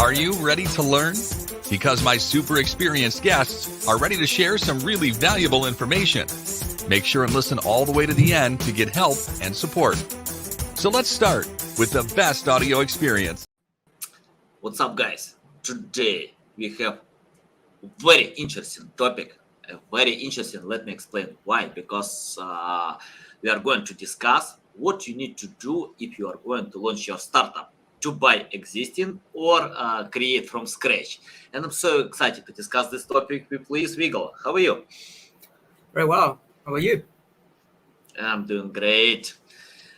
Are you ready to learn? Because my super experienced guests are ready to share some really valuable information. Make sure and listen all the way to the end to get help and support. So let's start with the best audio experience. What's up, guys? Today we have a very interesting topic. Let me explain why. Because we are going to discuss what you need to do if you are going to launch your startup, to buy existing or create from scratch. And I'm so excited to discuss this topic with Vilgo. How are you? Very well. How are you? I'm doing great.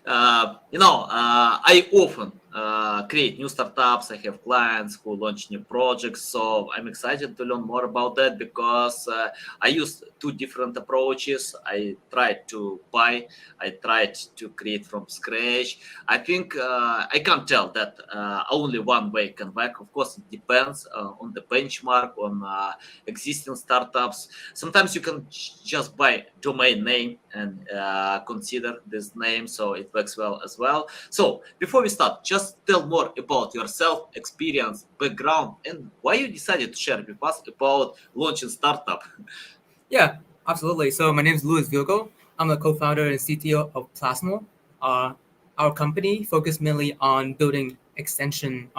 I often create new startups. I have clients who launch new projects. So I'm excited to learn more about that because I use two different approaches. I tried to buy, I tried to create from scratch. I think I can't tell that only one way can work. Of course, it depends on the benchmark, on existing startups. Sometimes you can just buy domain name and consider this name, so it works well as well. So before we start, just tell more about yourself, experience, background, and why you decided to share with us about launching startup. Yeah, absolutely. So my name is Vilgo. I'm the co-founder and CTO of Plasmo. Our company focuses mainly on building extension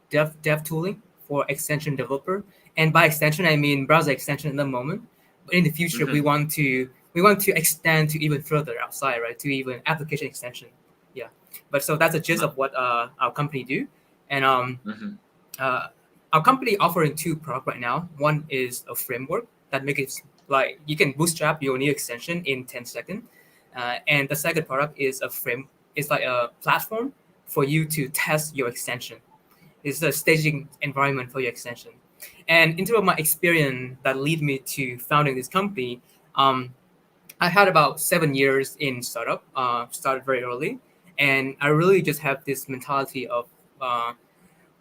dev tooling for extension developer, and by extension I mean browser extension at the moment. But in the future, we want to extend to even further outside, right? To even application extension. Yeah. But so that's the gist of what our company do, and our company offering two products right now. One is a framework that makes it like you can bootstrap your new extension in 10 seconds, and the second product is it's like a platform for you to test your extension. It's a staging environment for your extension. And in terms of my experience that lead me to founding this company, I had about 7 years in startup. Started very early, and I really just have this mentality of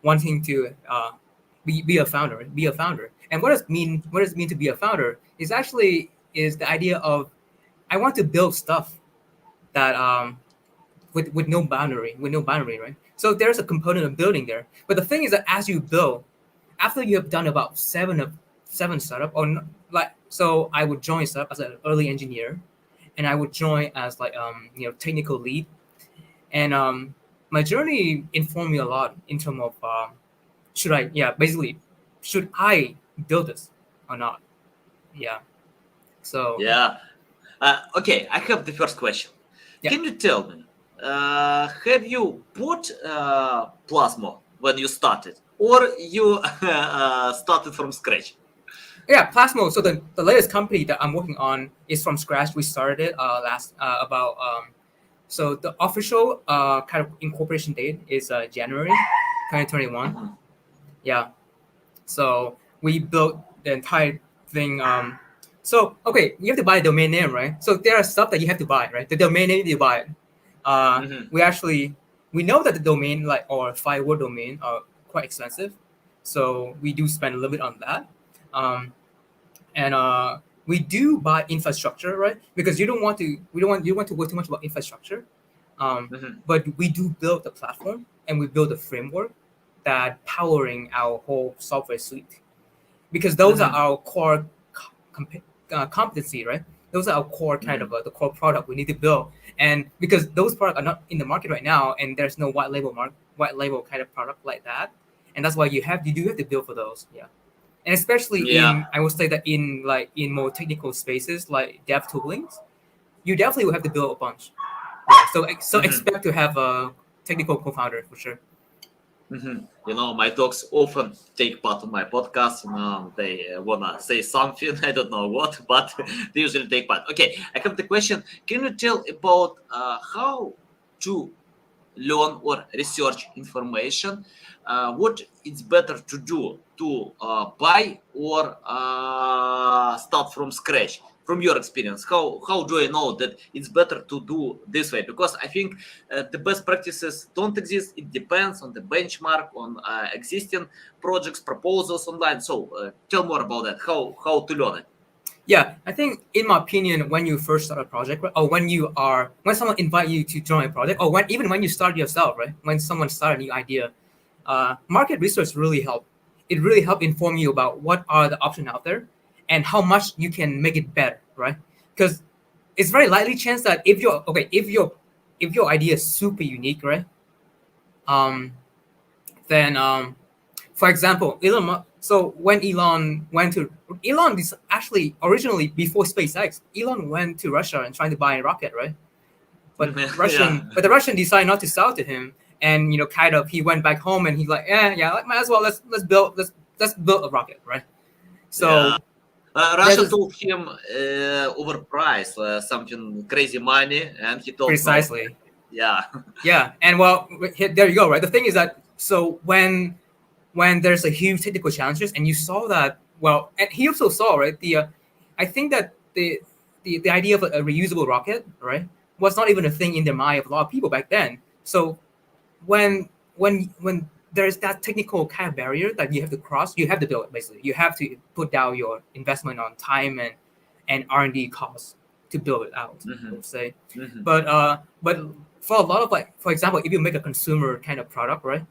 wanting to be a founder. Be a founder. And what does it mean to be a founder? Is the idea of I want to build stuff that with no boundary, right? So there's a component of building there. But the thing is that as you build, after you have done about seven startup, so I would join startup as an early engineer, and I would join as technical lead, and my journey informed me a lot in terms of should I build this or not? Yeah. So Yeah. Okay, I have the first question. Yeah. Can you tell me, have you bought Plasmo when you started, or you started from scratch? Yeah, Plasmo. So the latest company that I'm working on is from scratch. We started it so the official kind of incorporation date is January 2021. Yeah. So we built the entire thing. So okay, you have to buy a domain name, right? So there are stuff that you have to buy, right? The domain name you buy. We know that the domain or firewall domain are quite expensive, so we do spend a little bit on that. And we do buy infrastructure, right? Because you don't want to worry too much about infrastructure. But we do build the platform and we build a framework that powering our whole software suite. Because those are our core competency, right? Those are our core kind of the core product we need to build. And because those products are not in the market right now, and there's no white label kind of product like that, and that's why you do have to build for those. Yeah. And especially I would say that in more technical spaces like dev toolings, you definitely will have to build a bunch. Yeah. So expect to have a technical co-founder for sure. My dogs often take part in my podcast. They wanna say something. I don't know what, but they usually take part. Okay, I have the question. Can you tell about how to learn or research information? What it's better to do, to buy or start from scratch? From your experience, how do I know that it's better to do this way? Because I think the best practices don't exist. It depends on the benchmark, on existing projects, proposals online. So tell more about that. How to learn it? Yeah, I think in my opinion, when you first start a project, right, or when someone invite you to join a project, or when you start yourself, right, when someone start a new idea, market research really help. It really help inform you about what are the options out there and how much you can make it better, right? Because it's very likely chance that if your idea is super unique, right? Then for example, so when Elon is actually originally before SpaceX, Elon went to Russia and trying to buy a rocket, right? But the Russian decided not to sell to him, and kind of he went back home and he's like, might as well let's build a rocket, right? So Russia told him overpriced something crazy money, and he told precisely. No. Yeah. Yeah, and well, there you go, right? The thing is that so when there's a huge technical challenges, and you saw that, well, and he also saw, right, I think that the idea of a reusable rocket, right, was not even a thing in the mind of a lot of people back then. So when there's that technical kind of barrier that you have to cross, you have to build it, basically. You have to put down your investment on time and R&D costs to build it out, let's say. But for a lot of, like, for example, if you make a consumer kind of product, right?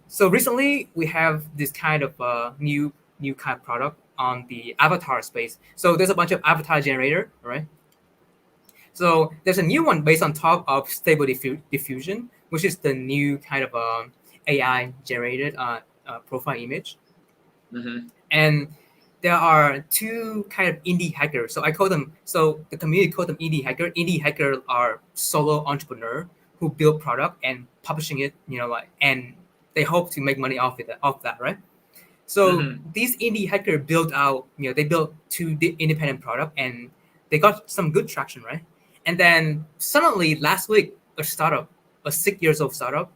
So recently we have this kind of new kind of product on the avatar space. So there's a bunch of avatar generator, right? So there's a new one based on top of Stable Diffusion, which is the new kind of AI generated profile image. And there are two kind of indie hackers. So I call them, so the community call them indie hacker. Indie hacker are solo entrepreneur who build product and publishing it, and they hope to make money off that, right? So these indie hacker built out, they built two independent product and they got some good traction, right? And then suddenly last week, a 6 years old startup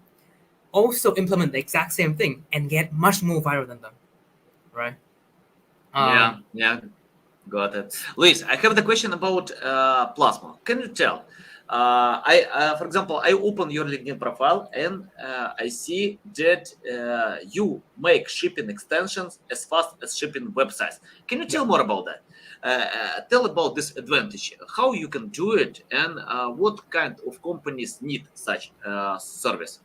also implement the exact same thing and get much more viral than them, right? Yeah, got it. Luis, I have the question about Plasma. Can you tell? For example, I open your LinkedIn profile and I see that you make shipping extensions as fast as shipping websites. Can you tell more about that? Tell about this advantage, how you can do it, and what kind of companies need such service.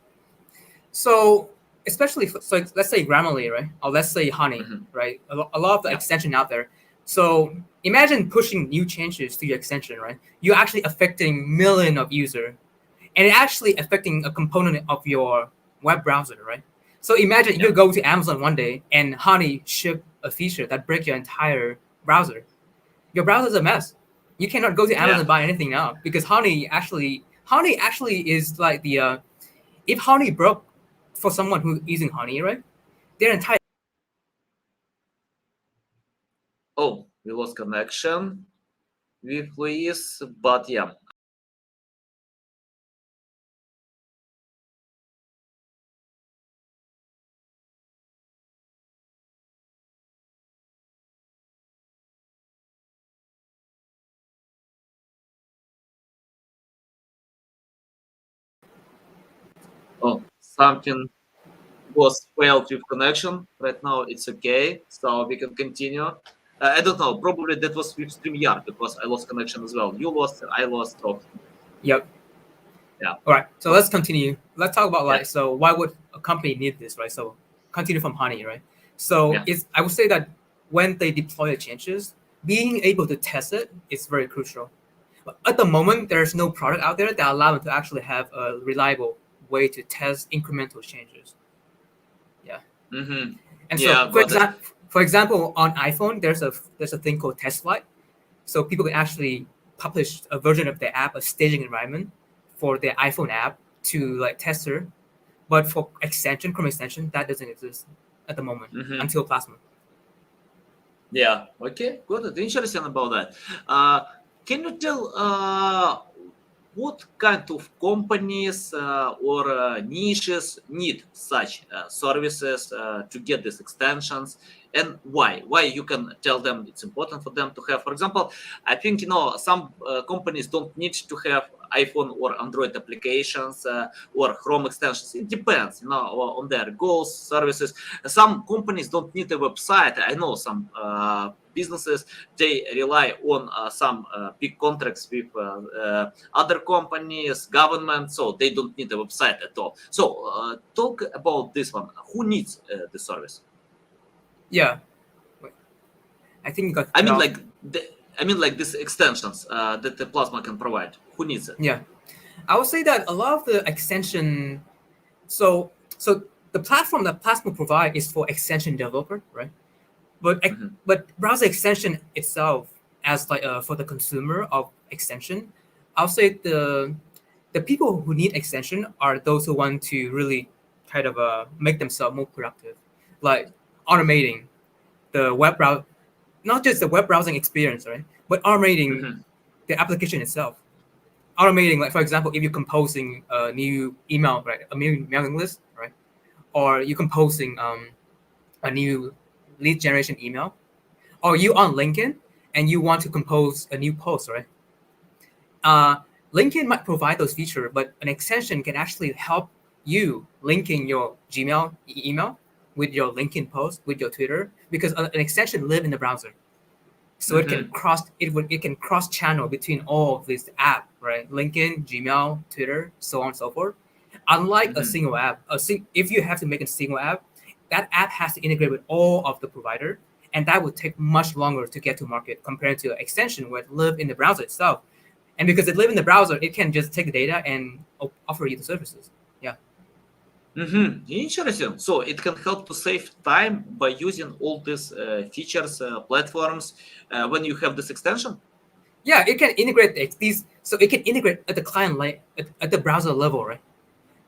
So especially so let's say Grammarly, right? Or let's say Honey, right? A lot of the extension out there. So imagine pushing new changes to your extension, right? You're actually affecting millions of users, and it actually affecting a component of your web browser, right? So imagine you go to Amazon one day and Honey ship a feature that breaks your entire browser. Your browser's a mess. You cannot go to Amazon and buy anything now because Honey actually is like the if Honey broke for someone who's using Honey, right? Their entire we lost connection with Luis, but yeah. Something was failed with connection. Right now it's okay, so we can continue. I don't know, probably that was with StreamYard because I lost connection as well. You lost, I lost. Yep. Yeah. All right. So let's continue. Let's talk about so why would a company need this, right? So continue from Honey, right? So I would say that when they deploy the changes, being able to test it is very crucial. But at the moment, there's no product out there that allow them to actually have a reliable way to test incremental changes. Yeah. And so, for example, on iPhone, there's a thing called test flight. So people can actually publish a version of their app, a staging environment for their iPhone app to like tester. But for Chrome extension, that doesn't exist at the moment until Plasma. Yeah. Okay. Good. Interesting about that. Can you tell what kind of companies or niches need such services to get these extensions, and why you can tell them it's important for them to have? For example, I think some companies don't need to have iPhone or Android applications or Chrome extensions. It depends, on their goals, services. Some companies don't need a website. I know some businesses, they rely on some big contracts with other companies, government, so they don't need a website at all. So talk about this one. Who needs the service? Yeah. Wait. I think you got I cut mean, off. like these extensions that the Plasma can provide. Who needs it? Yeah. I would say that a lot of the extension, so the platform that Plasma provide is for extension developer, right? But browser extension itself, as like for the consumer of extension, I'll say the people who need extension are those who want to really kind of make themselves more productive, like automating the web browser, not just the web browsing experience, right? But automating the application itself. Automating, like for example, if you're composing a new email, right, a new mailing list, right, or you're composing a new lead generation email, or you on LinkedIn and you want to compose a new post, right? LinkedIn might provide those features, but an extension can actually help you linking your Gmail email with your LinkedIn post, with your Twitter, because an extension live in the browser, so it can cross channel between all of these app, right? LinkedIn, Gmail, Twitter, so on and so forth. Unlike a single app, if you have to make a single app, that app has to integrate with all of the provider, and that would take much longer to get to market compared to an extension where it live in the browser itself. And because it live in the browser, it can just take the data and offer you the services. Yeah. Interesting. So it can help to save time by using all these features, platforms when you have this extension. Yeah, it can integrate these, so it can integrate at the client at the browser level, right?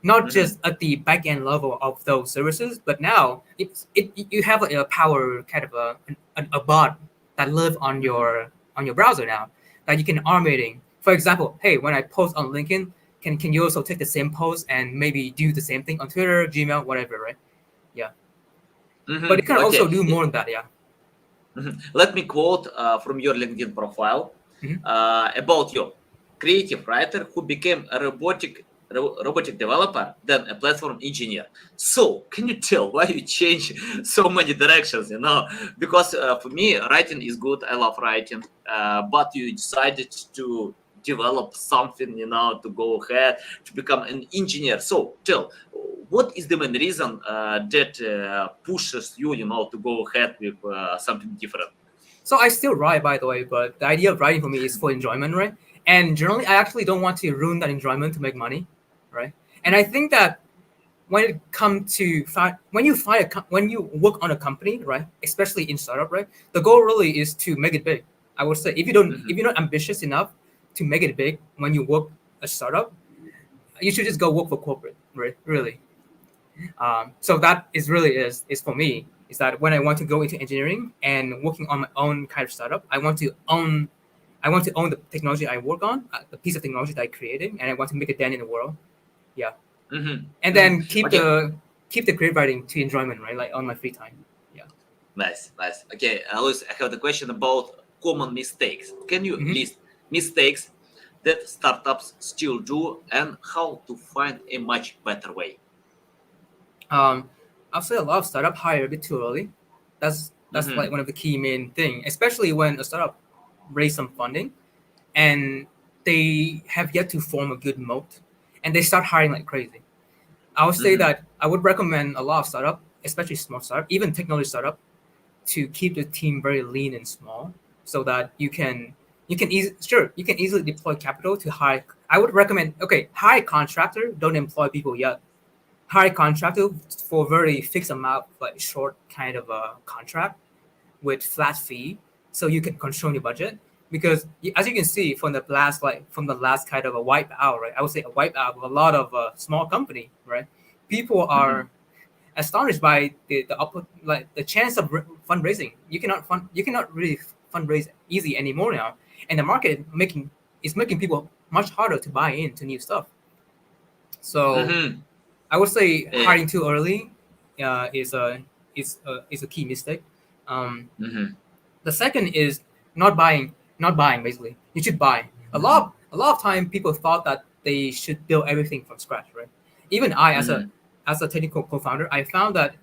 Not just at the backend level of those services, but now you have a power kind of a bot that live on your browser now that you can automating. For example, hey, when I post on LinkedIn, can you also take the same post and maybe do the same thing on Twitter, Gmail, whatever, right? Yeah. But it can also do more than that, yeah. Let me quote from your LinkedIn profile about you, creative writer who became a robotic developer, then a platform engineer. So can you tell why you change so many directions? Because for me, writing is good. I love writing, but you decided to develop something, to go ahead to become an engineer. So tell, what is the main reason that pushes you, to go ahead with something different? So I still write, by the way, but the idea of writing for me is for enjoyment, right? And generally, I actually don't want to ruin that enjoyment to make money, right? And I think that when it comes to when you work on a company, right, especially in startup, right, the goal really is to make it big. I would say if you're not ambitious enough to make it big when you work a startup, you should just go work for corporate, right? Really. So that is for me is that when I want to go into engineering and working on my own kind of startup, I want to own the technology I work on, the piece of technology that I created, and I want to make it dent in the world. Yeah. And then keep the creative writing to enjoyment, right? Like on my free time. Yeah. Nice. Okay, Luis, I have the question about common mistakes. Can you list mistakes that startups still do and how to find a much better way? I'll say a lot of startup hire a bit too early. That's like one of the key main thing, especially when a startup raise some funding and they have yet to form a good moat and they start hiring like crazy. I would say that I would recommend a lot of startup, especially small startup, even technology startup, to keep the team very lean and small so that you can easily deploy capital to hire. I would recommend hire contractor, don't employ people yet. Hire contractor for very fixed amount, like short kind of a contract with flat fee, so you can control your budget. Because as you can see from the last kind of a wipe out, right? I would say a wipe out with a lot of small company, right? People are astonished by the chance of fundraising. You cannot really fundraise easy anymore now, and the market is making people much harder to buy into new stuff. So I would say hiring too early is a key mistake. The second is not buying. Basically, you should buy a lot. a lot of time people thought that they should build everything from scratch, right? Even I, as a technical co-founder, I found that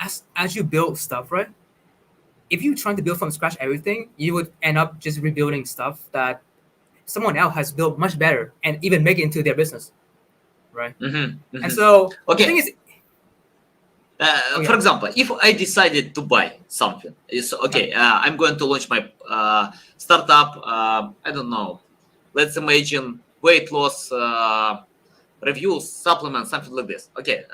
as you build stuff, right? If you trying to build from scratch everything, you would end up just rebuilding stuff that someone else has built much better and even make it into their business, right? And so the thing is, for example, if I decided to buy something, it's okay. I'm going to launch my startup. I don't know. Let's imagine weight loss reviews, supplements, something like this. Okay,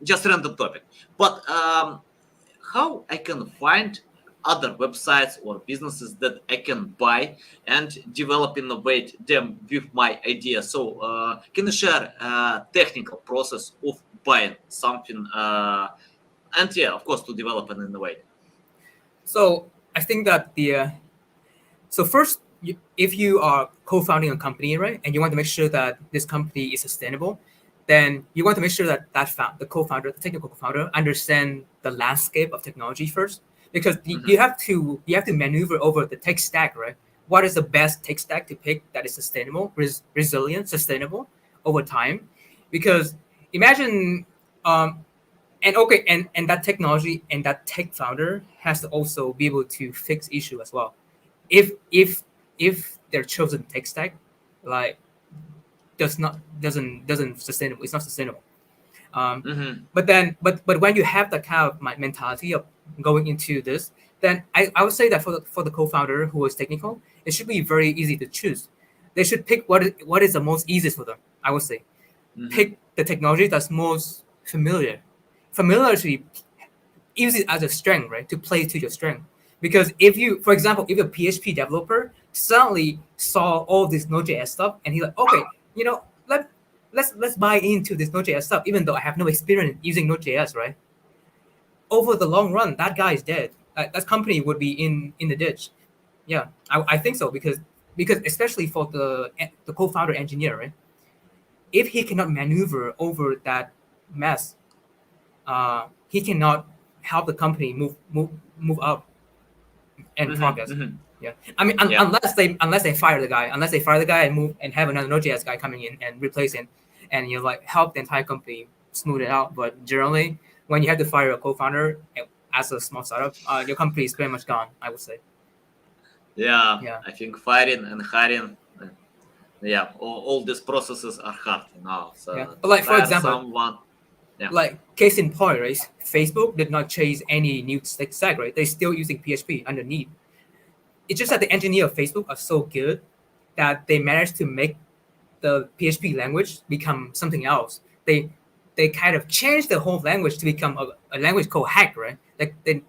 just random topic. But how I can find other websites or businesses that I can buy and develop, innovate them with my idea. So can you share a technical process of buying something and of course, to develop and innovate? So I think that so first, if you are co-founding a company, right, and you want to make sure that this company is sustainable, then you want to make sure that the co-founder, the technical co-founder, understand the landscape of technology first, because you have to maneuver over the tech stack, right? What is the best tech stack to pick that is sustainable, resilient, sustainable over time? Because imagine, and that technology and that tech founder has to also be able to fix issue as well. If their chosen tech stack like doesn't sustainable, it's not sustainable. But when you have that kind of mentality of going into this, then I would say that for the co-founder who is technical, it should be very easy to choose. They should pick what is the most easiest for them. I would say pick the technology that's most familiar to use it as a strength, right? To play to your strength. Because if you, for example, if a PHP developer suddenly saw all this Node.js stuff and he's like, okay, let's buy into this Node.js stuff, even though I have no experience using Node.js, right? Over the long run, that guy is dead. That company would be in the ditch. Yeah, I think so because especially for the co-founder engineer, right? If he cannot maneuver over that mess, he cannot help the company move up and progress. Yeah, I mean, unless they fire the guy, and move and have another Node.js guy coming in and replace him, and like help the entire company smooth it out. But generally, when you have to fire a co-founder as a small startup, your company is pretty much gone, I would say. Yeah. I think firing and hiring, all these processes are hard now. So but like for example, someone, like case in point, right? Facebook did not chase any new stack, right? They're still using PHP underneath. It's just that the engineer of Facebook are so good that they managed to make the PHP language become something else. They kind of changed the whole language to become a language called Hack, right? Like they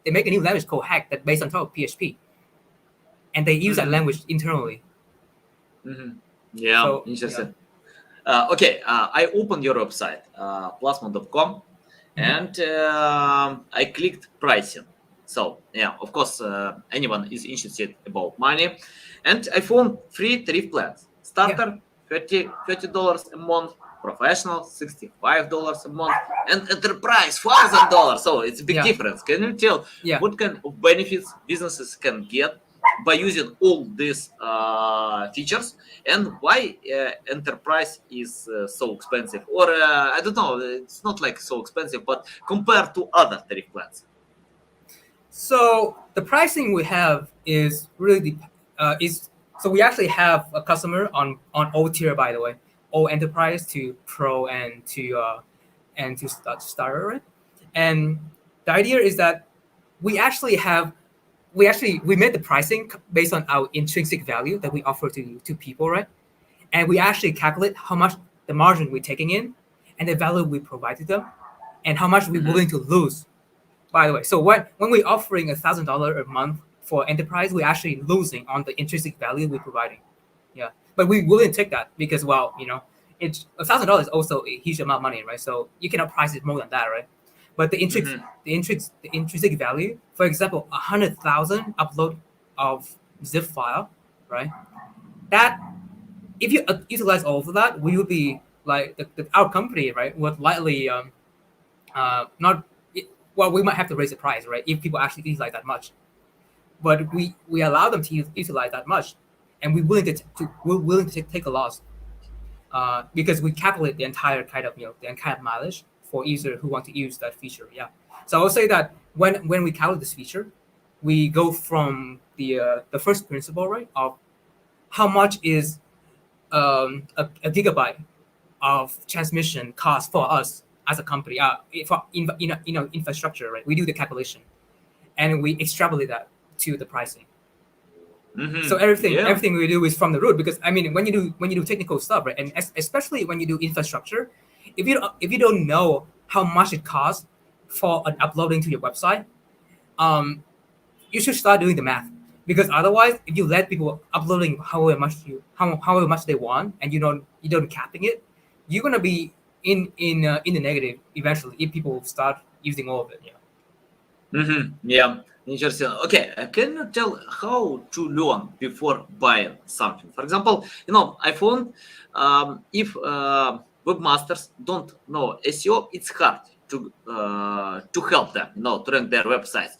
make a new language called Hack that based on top of PHP, and they use that language internally. Yeah, so, interesting. Yeah. Okay, I opened your website, plasma.com, and I clicked pricing. So of course, anyone is interested about money, and I found 3 tariff plans. Starter, $30 a month. Professional, $65 a month, and enterprise, $1,000. So it's a big difference. Can you tell what kind of benefits businesses can get by using all these features, and why enterprise is so expensive? Or I don't know, it's not like so expensive, but compared to other tariff plans. So the pricing we have is really so we actually have a customer on all tier, by the way, all enterprise to pro and to starter, right? And the idea is that we made the pricing based on our intrinsic value that we offer to people, right? And we actually calculate how much the margin we're taking in and the value we provide to them and how much we're willing to lose. By the way, so when we're offering $1,000 a month for enterprise, we're actually losing on the intrinsic value we're providing. Yeah, but we willing to take that because, well, it's $1,000 is also a huge amount of money, right? So you cannot price it more than that, right? But the intrinsic value, for example, 100,000 upload of zip file, right? That if you utilize all of that, we would be like our company, right? Would likely not. Well, we might have to raise the price, right? If people actually utilize that much, but we allow them to utilize that much, and we're willing to take a loss, because we calculate the entire kind of the entire mileage for user who want to use that feature. Yeah. So I would say that when we calculate this feature, we go from the first principle, right, of how much is a gigabyte of transmission cost for us as a company, for infrastructure, right? We do the calculation and we extrapolate that to the pricing. So everything we do is from the root, because I mean when you do technical stuff, right, and especially when you do infrastructure, if you don't know how much it costs for an uploading to your website, you should start doing the math, because otherwise if you let people uploading however much they want and you don't capping it, you're gonna be in the negative eventually if people start using all of it. Yeah, interesting. Okay, can you tell how to learn before buying something? For example, I found if webmasters don't know SEO, it's hard to help them, to rank their websites.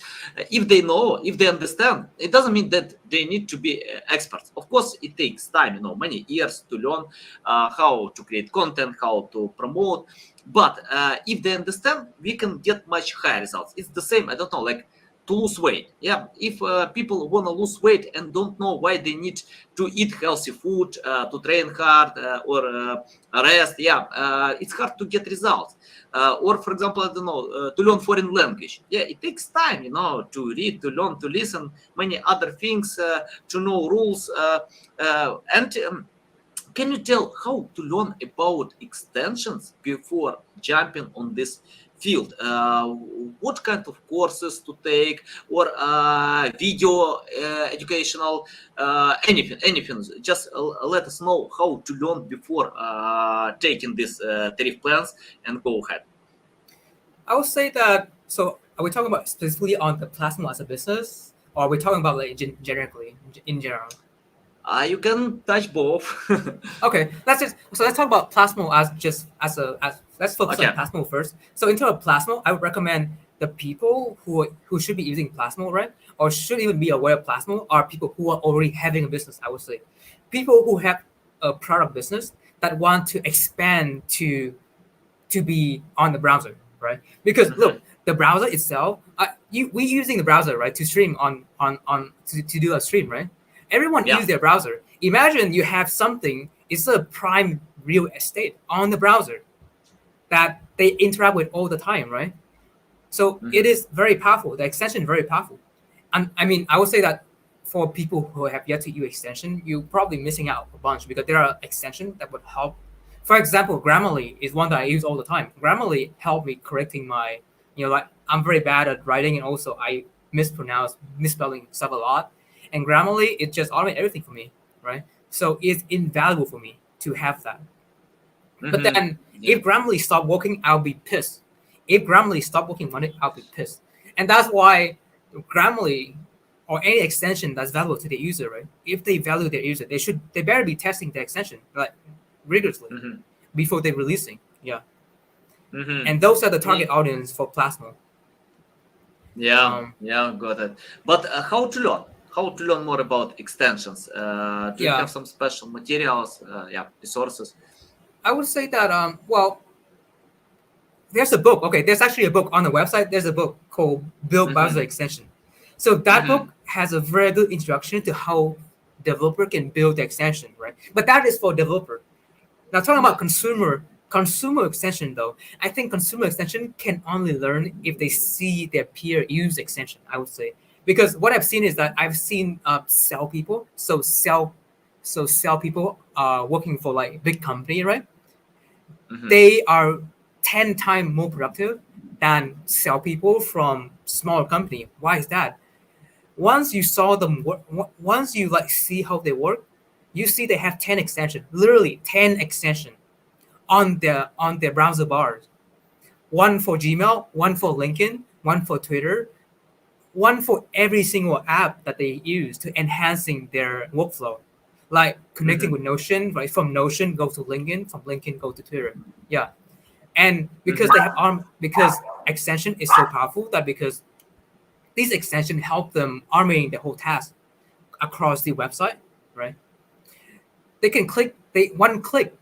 If they know, if they understand, it doesn't mean that they need to be experts. Of course, it takes time, many years to learn how to create content, how to promote. But if they understand, we can get much higher results. It's the same, I don't know, like to lose weight. Yeah, if people want to lose weight and don't know why they need to eat healthy food, to train hard, or rest, it's hard to get results. Or, for example, I don't know, to learn foreign language. Yeah, it takes time, to read, to learn, to listen, many other things, to know rules, and can you tell how to learn about extensions before jumping on this field? What kind of courses to take, or video educational, anything? Just let us know how to learn before taking these tariff plans, and go ahead. I would say that. So are we talking about specifically on the Plasmo as a business, or are we talking about like generically in general? You can touch both. Okay, let's talk about Plasmo as let's focus on Plasmo first. So in terms of Plasmo, I would recommend the people who should be using Plasmo, right, or should even be aware of Plasmo, are people who are already having a business. I would say people who have a product business that want to expand to be on the browser, right? Because look, the browser itself, we using the browser, right, to stream to do a stream, right? Everyone uses their browser. Imagine you have something, it's a prime real estate on the browser that they interact with all the time, right? So it is very powerful. The extension is very powerful. And I mean, I would say that for people who have yet to use extension, you're probably missing out a bunch, because there are extensions that would help. For example, Grammarly is one that I use all the time. Grammarly helped me correcting my, like I'm very bad at writing, and also I misspelling stuff a lot. And Grammarly, it just automates everything for me, right? So it's invaluable for me to have that. But then if Grammarly stop working, I'll be pissed. If Grammarly stop working, I'll be pissed. And that's why Grammarly or any extension that's valuable to the user, right? If they value their user, they better be testing the extension like rigorously before they're releasing. Yeah. And those are the target audience for Plasmo. Yeah, got it. But how to learn? How to learn more about extensions? Do you have some special materials, resources? I would say that, well, there's a book. Okay, there's actually a book on the website. There's a book called Build Browser Extension. So that book has a very good introduction to how developer can build the extension, right? But that is for developer. Now talking about consumer extension though, I think consumer extension can only learn if they see their peer use extension, I would say. Because what I've seen is that I've seen sell people working for like big company, right? They are 10 times more productive than sell people from smaller company. Why is that? Once you saw them work, once you like see how they work, you see they have 10 extension, literally 10 extension on their browser bars. One for Gmail, one for LinkedIn, one for Twitter, one for every single app that they use to enhancing their workflow, like connecting with Notion, right? From Notion go to LinkedIn, from LinkedIn go to Twitter. Yeah, and because they have because extension is so powerful that because these extension help them automating the whole task across the website, right? they can one click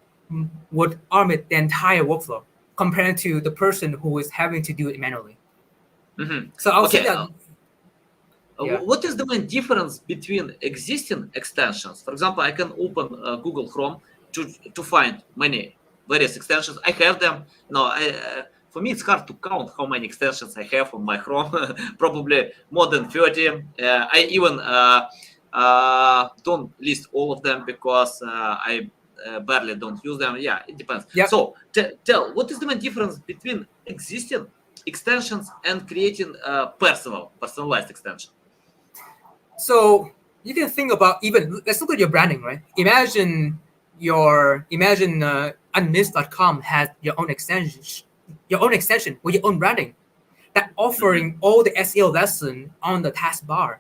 would automate the entire workflow compared to the person who is having to do it manually. So I'll say that. What is the main difference between existing extensions? For example, I can open Google Chrome to find many various extensions. I have them. For me, it's hard to count how many extensions I have on my Chrome. Probably more than 30. I even don't list all of them because I barely don't use them. Yeah, it depends. Yep. So tell, what is the main difference between existing extensions and creating personalized extension? So you can think about let's look at your branding, right? Imagine unmissed.com has your own extension with your own branding that offering all the SEO lesson on the taskbar.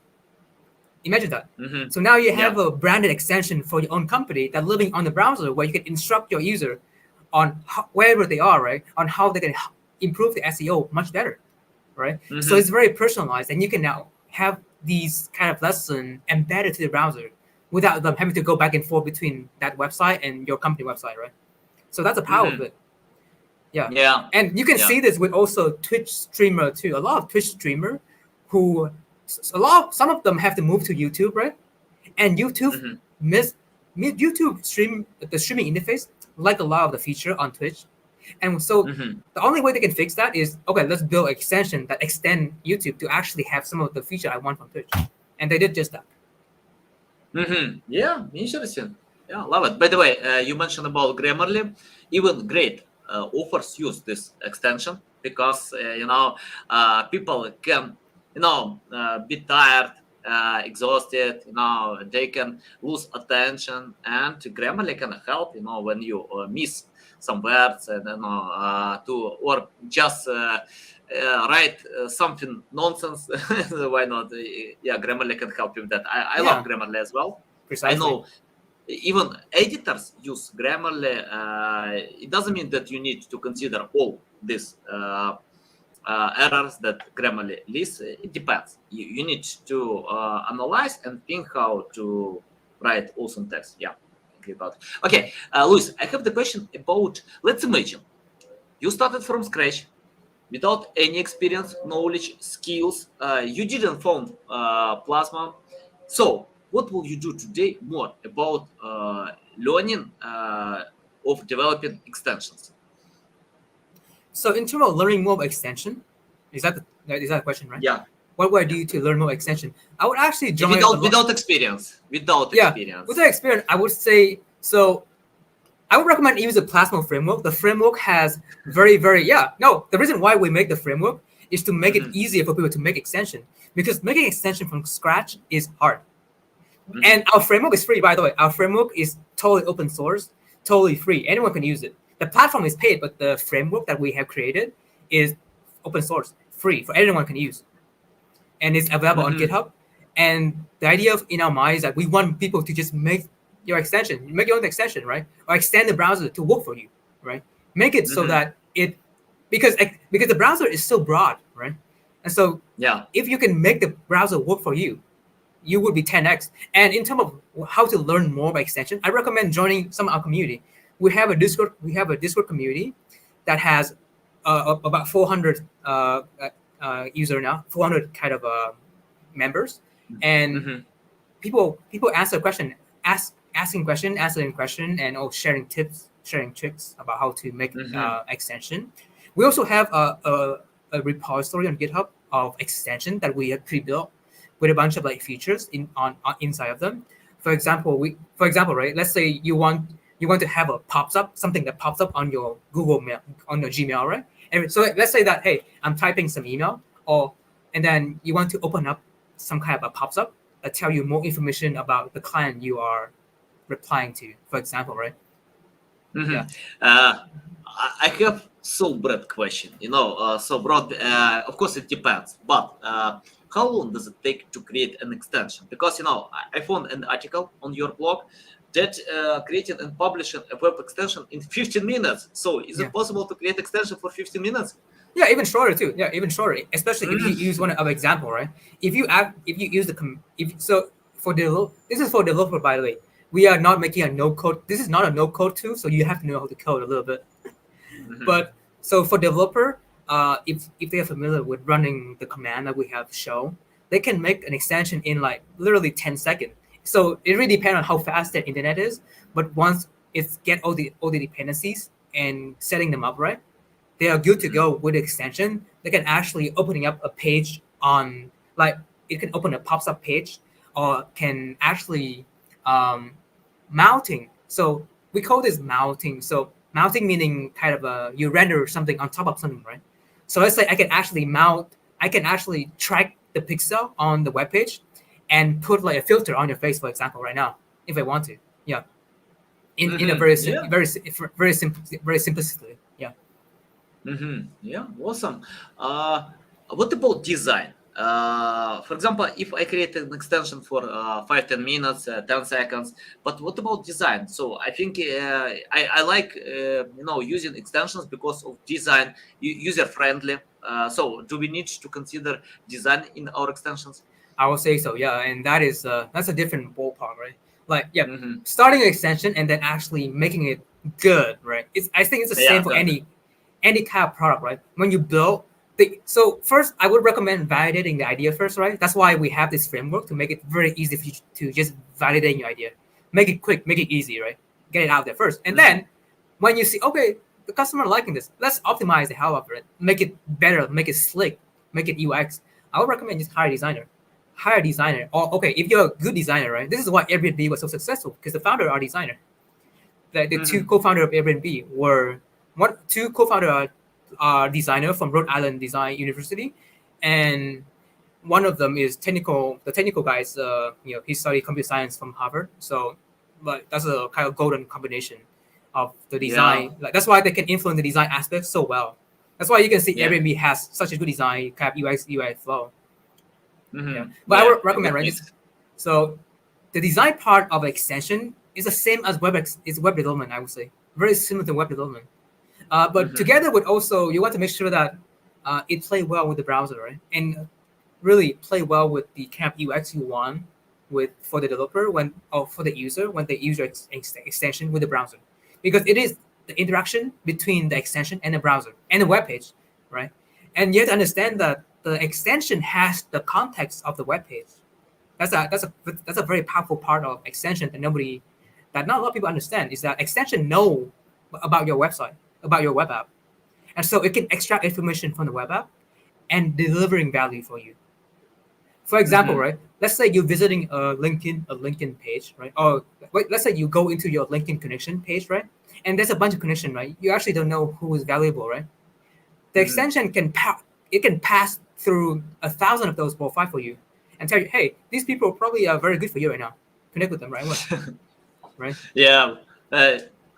Imagine that. So now you have a branded extension for your own company that living on the browser where you can instruct your user on wherever they are, right? On how they can improve the SEO much better, right? So it's very personalized, and you can now have these kind of lesson embedded to the browser without them having to go back and forth between that website and your company website, right? So that's the power of it. Yeah. And you can see this with also Twitch streamer too. A lot of Twitch streamer who some of them have to move to YouTube, right? And YouTube YouTube the streaming interface like a lot of the feature on Twitch. And so the only way they can fix that is, okay, let's build an extension that extend YouTube to actually have some of the feature I want from Twitch. And they did just that. Yeah, interesting. Yeah, love it. By the way, you mentioned about Grammarly. Even great offers use this extension because, people can, be tired, exhausted, they can lose attention, and Grammarly can help, when you miss some words and or just write something nonsense. Why not? Yeah, Grammarly can help you with that. I love Grammarly as well. Precisely. I know even editors use Grammarly. It doesn't mean that you need to consider all these errors that Grammarly lists. It depends. You need to analyze and think how to write awesome text. Yeah. About it. Okay, Luis, I have the question about, let's imagine you started from scratch without any experience, knowledge, skills. You didn't found Plasma. So what will you do today more about learning of developing extensions? So in terms of learning more about extension, is that the question, right? Yeah. What would I do to learn more extension? I would actually join without experience. Without experience, I would say so. I would recommend use the Plasma framework. The framework has the reason why we make the framework is to make it easier for people to make extension, because making extension from scratch is hard. And our framework is free, by the way. Our framework is totally open source, totally free. Anyone can use it. The platform is paid, but the framework that we have created is open source, free for anyone can use. And it's available on GitHub. And the idea in our mind is that we want people to just make your own extension, right? Or extend the browser to work for you, right? Make it so that because the browser is so broad, right? And so if you can make the browser work for you, you would be 10x. And in terms of how to learn more about extension, I recommend joining some of our community. We have a Discord community that has about 400 user now, 400 kind of members, and people answer question, answering question, and sharing tips, sharing tricks about how to make extension. We also have a repository on GitHub of extension that we have pre-built with a bunch of features inside of them. For example, right? Let's say you want to have something that pops up on your Google Mail, on your Gmail, right? And so let's say that, hey, I'm typing some email, and then you want to open up some kind of a pops up that tell you more information about the client you are replying to, for example, right? I have so broad question, so broad. Of course, it depends, but how long does it take to create an extension? Because I found an article on your blog that creating and publishing a web extension in 15 minutes. So is it possible to create extension for 15 minutes? Yeah, even shorter too. Yeah, even shorter. Especially if you use one of example, right? If you use this is for developer, by the way. we are not making a no code. This is not a no code tool, so you have to know how to code a little bit. But so for developer, if they are familiar with running the command that we have shown, they can make an extension in like literally 10 seconds. So it really depends on how fast their internet is. But once it's get all the dependencies and setting them up right, they are good to go with the extension. They can actually opening up a page on like it can open a pops up page or can actually mounting. So we call this mounting. So mounting meaning kind of you render something on top of something, right? So let's say I can actually track the pixel on the web page and put like a filter on your face, for example, right now, if I want to. Yeah. In a very simplistically. Yeah. Yeah, awesome. What about design? For example, if I create an extension for 5-10 minutes, 10 seconds, but what about design? So I think I like using extensions because of design, user friendly. So do we need to consider design in our extensions? I will say so, yeah, and that's a different ballpark, right? Like, yeah, starting an extension and then actually making it good, right? I think it's the same for any kind of product, right? When you build so first, I would recommend validating the idea first, right? That's why we have this framework to make it very easy for you to just validate your idea, make it quick, make it easy, right? Get it out there first, and then when you see, okay, the customer liking this, let's optimize the hell of it, make it better, make it slick, make it UX. I would recommend just hire a designer. Or okay, if you're a good designer, right? This is why Airbnb was so successful because the founder are designer. The two co-founders of Airbnb were two co-founders are designer from Rhode Island Design University, and one of them is technical. The technical guy is he studied computer science from Harvard. So, but that's a kind of golden combination of the design. Yeah. Like that's why they can influence the design aspect so well. That's why you can see Airbnb has such a good design, kind of UX UI flow. Yeah. But I would recommend, right? So the design part of extension is the same as web development, I would say. Very similar to web development. But together with also, you want to make sure that it play well with the browser, right? And really play well with the kind of UX you want for the developer or for the user when they use your extension with the browser. Because it is the interaction between the extension and the browser and the web page, right? And you have to understand that the extension has the context of the web page. That's a very powerful part of extension that not a lot of people understand is that extension know about your website, about your web app. And so it can extract information from the web app and delivering value for you. For example, right? Let's say you're visiting a LinkedIn page, right? Or let's say you go into your LinkedIn connection page, right? And there's a bunch of connection, right? You actually don't know who is valuable, right? The extension can pass through 1,000 of those profiles for you and tell you, hey, these people probably are very good for you right now. Connect with them right away. Right? Yeah.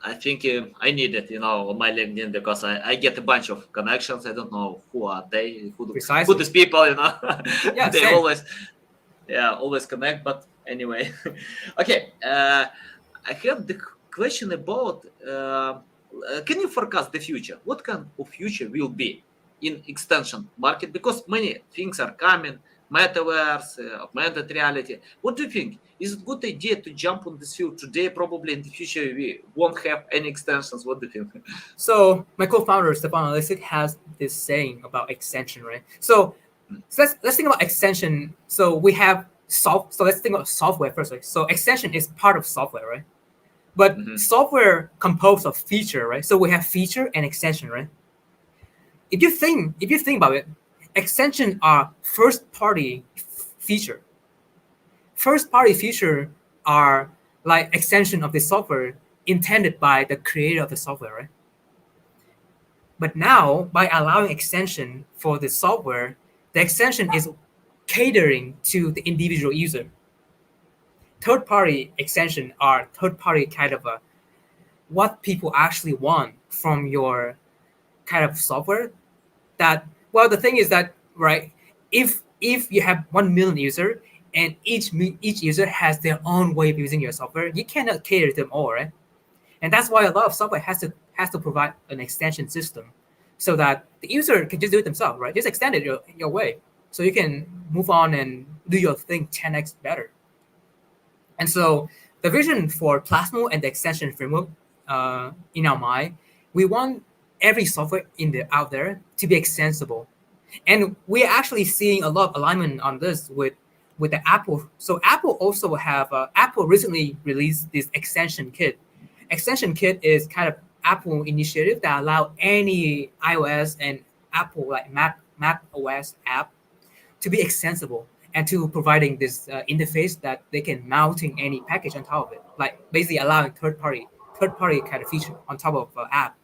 I think I need it, on my LinkedIn because I get a bunch of connections. I don't know who are they, who these people, Yeah, they same. always connect. But anyway, okay. I have the question about can you forecast the future? What kind of future will be in extension market? Because many things are coming, metaverse, augmented reality. What do you think? Is it a good idea to jump on this field today? Probably in the future we won't have any extensions. What do you think? So my co-founder Stefan Alexik has this saying about extension, right? So let's think about extension. So we have So let's think about software first. Right? So extension is part of software, right? But software composed of feature, right? So we have feature and extension, right? If you think about it, extension are first-party feature. First-party feature are like extension of the software intended by the creator of the software, right? But now, by allowing extension for the software, the extension is catering to the individual user. Third-party extension are third-party kind of what people actually want from your kind of software. The thing is that, right, if you have 1 million user and each user has their own way of using your software, you cannot cater to them all, right? And that's why a lot of software has to provide an extension system so that the user can just do it themselves, right? Just extend it your way so you can move on and do your thing 10x better. And so the vision for Plasmo and the extension framework in our mind, we want every software out there to be extensible. And we're actually seeing a lot of alignment on this with the Apple. So Apple also have Apple recently released this extension kit. Extension kit is kind of Apple initiative that allow any iOS and Apple like Mac OS app to be extensible and to providing this interface that they can mounting any package on top of it, like basically allowing third party kind of feature on top of app.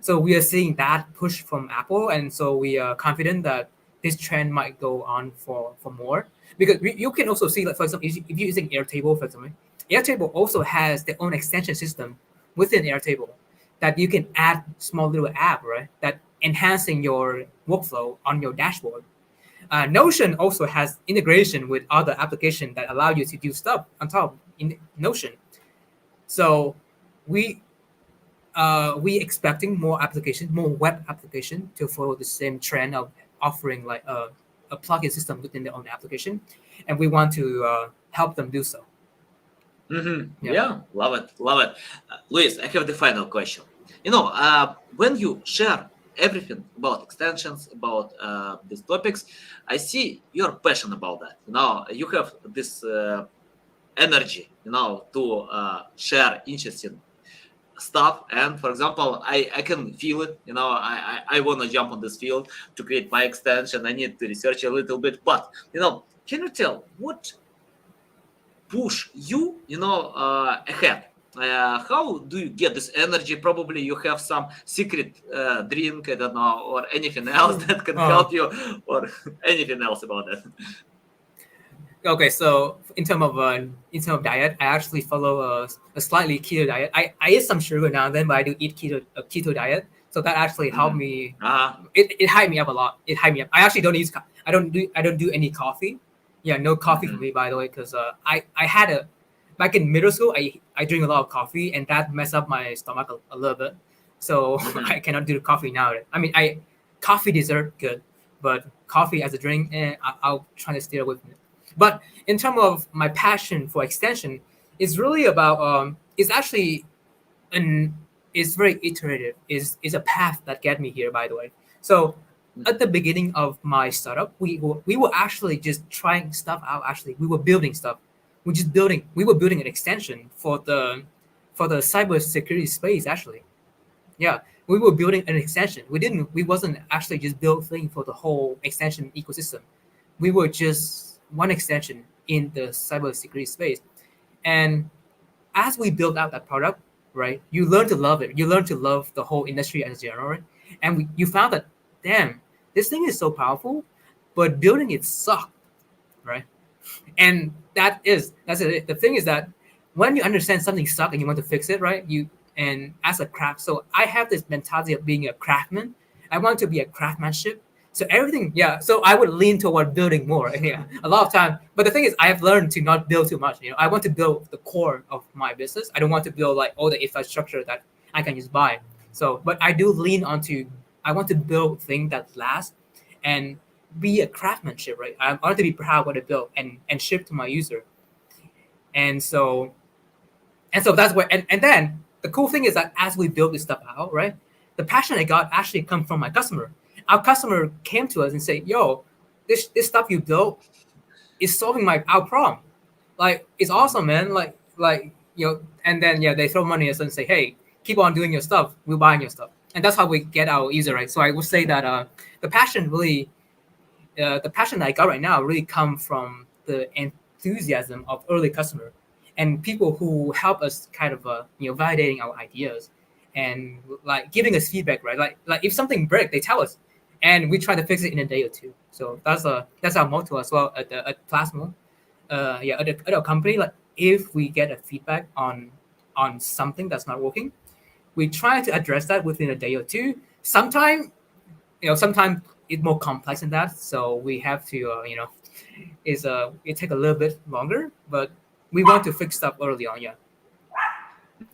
So we are seeing that push from Apple, and so we are confident that this trend might go on for more. Because you can also see, like for example, if you're using Airtable, for example, Airtable also has their own extension system within Airtable that you can add small little app, right, that enhancing your workflow on your dashboard. Notion also has integration with other applications that allow you to do stuff on top in Notion. So we expecting more applications, more web application to follow the same trend of offering like a plugin system within their own application, and we want to help them do so. Yeah, love it. Luis, I have the final question. When you share everything about extensions, about these topics, I see you're passionate about that. You have this energy, to share interesting stuff. And for example, I can feel it. I want to jump on this field to create my extension. I need to research a little bit. But can you tell what push you ahead? How do you get this energy? Probably you have some secret drink, I don't know, or anything else that can help you, or anything else about that. Okay, so in terms of diet, I actually follow a slightly keto diet. I eat some sugar now and then, but I do eat keto diet. So that actually helped me. It hyped me up a lot. It hyped me up. I actually I don't do any coffee. Yeah, no coffee for me, by the way, because I had back in middle school, I drink a lot of coffee, and that messed up my stomach a little bit. So I cannot do coffee now. I mean, coffee dessert good, but coffee as a drink, I'll try to steer away from it. But in terms of my passion for extension, it's really about it's actually it's very iterative. Is a path that get me here, by the way. So at the beginning of my startup, we were actually just trying stuff out. Actually, we were building stuff. We were building an extension for the cybersecurity space. Actually, yeah, we were building an extension. We wasn't actually just building for the whole extension ecosystem. We were just one extension in the cybersecurity space. And as we build out that product, right, you learn to love it. You learn to love the whole industry as general, right? And you found that, damn, this thing is so powerful, but building it sucked, right? And that's it. The thing is that when you understand something sucks and you want to fix it, right? And as a craft, so I have this mentality of being a craftsman. I want to be a craftsmanship. So everything, yeah. So I would lean toward building more, yeah, a lot of time. But the thing is, I have learned to not build too much. I want to build the core of my business. I don't want to build like all the infrastructure that I can just buy. So, but I do lean onto. I want to build things that last, and be a craftsmanship, right? I want to be proud of what I built and ship to my user. And so that's where. And then the cool thing is that as we build this stuff out, right, the passion I got actually come from my customer. Our customer came to us and said, "Yo, this stuff you built is solving our problem. Like, it's awesome, man. Like And then they throw money at us and say, "Hey, keep on doing your stuff. We're buying your stuff." And that's how we get our user, right? So I would say that the passion that I got right now really come from the enthusiasm of early customer and people who help us kind of validating our ideas and like giving us feedback, right? Like if something breaks, they tell us. And we try to fix it in a day or two. So that's our motto as well at Plasmo. At our company, like if we get a feedback on something that's not working, we try to address that within a day or two. Sometimes it's more complex than that. So we have to it take a little bit longer, but we want to fix stuff early on, yeah.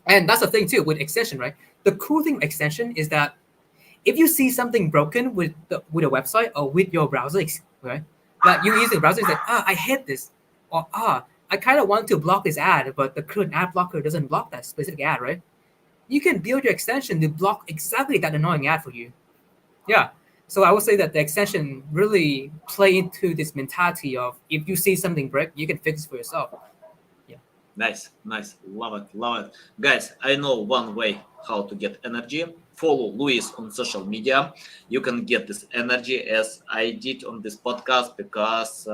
And that's the thing too with extension, right? The cool thing with extension is that if you see something broken with a website or with your browser, right? Like you use the browser, it's like, I hate this, or I kind of want to block this ad, but the current ad blocker doesn't block that specific ad, right? You can build your extension to block exactly that annoying ad for you. Yeah. So I would say that the extension really play into this mentality of if you see something break, you can fix it for yourself. Nice. Love it. Guys, I know one way how to get energy. Follow Luis on social media. You can get this energy as I did on this podcast because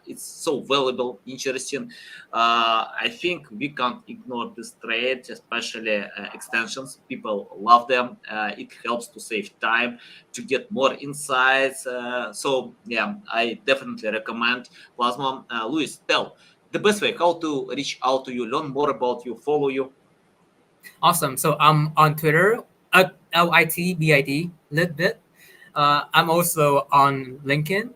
it's so valuable, interesting. I think we can't ignore this trade, especially extensions. People love them. It helps to save time, to get more insights. So yeah, I definitely recommend Plasma. Luis, tell the best way how to reach out to you, learn more about you, follow you. Awesome. So I'm on Twitter at LITBID, Litbit. I'm also on LinkedIn.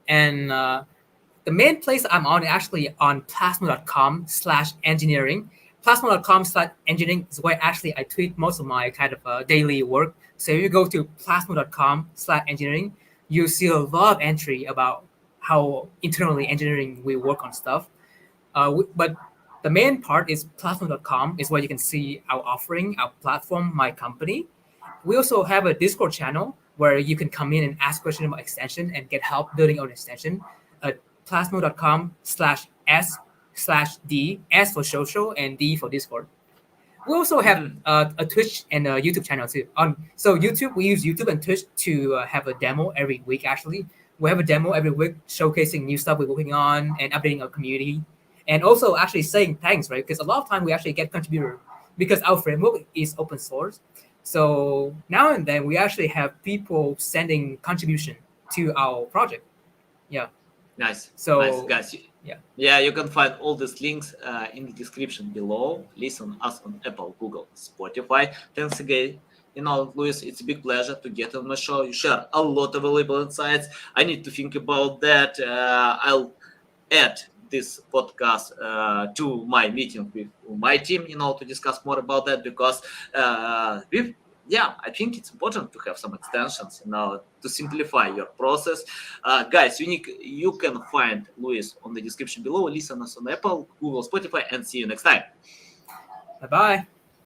And the main place I'm on is actually on plasma.com/engineering. Plasma.com/engineering is where actually I tweet most of my kind of daily work. So if you go to plasma.com/engineering, you see a lot of entry about how internally engineering we work on stuff. But the main part is plasma.com is where you can see our offering, our platform, my company. We also have a Discord channel where you can come in and ask questions about extension and get help building your own extension at plasma.com/S/D, S for social and D for Discord. We also have a Twitch and a YouTube channel too. So YouTube, we use YouTube and Twitch to have a demo every week. Actually, we have a demo every week showcasing new stuff we're working on and updating our community, and also actually saying thanks, right? Because a lot of time we actually get contributor because our framework is open source. So now and then we actually have people sending contribution to our project. Yeah. Nice. So Nice, guys. yeah. Yeah, you can find all these links in the description below. Listen us on Apple, Google, Spotify. Thanks again. Luis, it's a big pleasure to get on my show. You share a lot of valuable insights. I need to think about that. I'll add this podcast to my meeting with my team, to discuss more about that because I think it's important to have some extensions, to simplify your process. Guys, you can find Luis on the description below. Listen us on Apple, Google, Spotify, and see you next time. Bye bye.